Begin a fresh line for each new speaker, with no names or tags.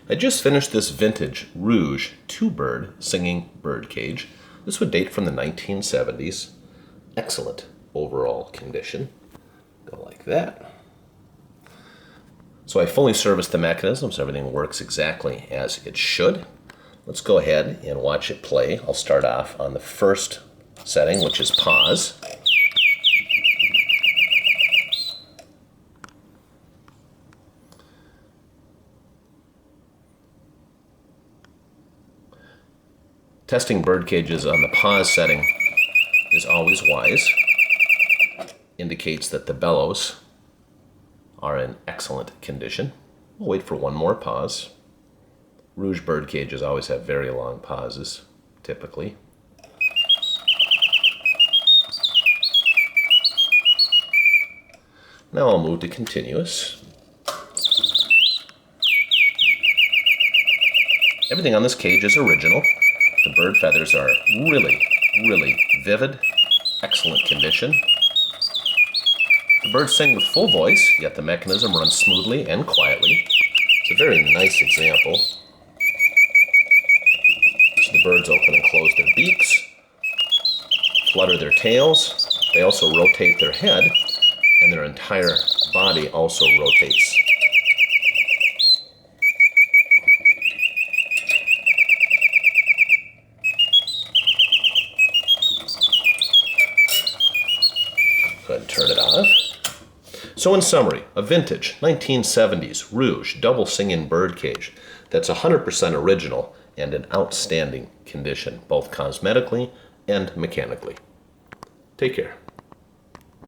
I just finished this vintage Reuge two-bird singing bird cage. This would date from the 1970s. Excellent overall condition. Go like that. So I fully serviced the mechanism, so everything works exactly as it should. Let's go ahead and watch it play. I'll start off on the first setting, which is pause. Testing bird cages on the pause setting is always wise. Indicates that the bellows are in excellent condition. We'll wait for one more pause. Reuge bird cages always have very long pauses, typically. Now I'll move to continuous. Everything on this cage is original. The bird feathers are really vivid, excellent condition. The birds sing with full voice, yet the mechanism runs smoothly and quietly. It's a very nice example. So the birds open and close their beaks, flutter their tails. They also rotate their head, and their entire body also rotates. Go ahead and turn it off. So in summary, a vintage 1970s Reuge double singing bird cage that's 100% original and in outstanding condition, both cosmetically and mechanically. Take care.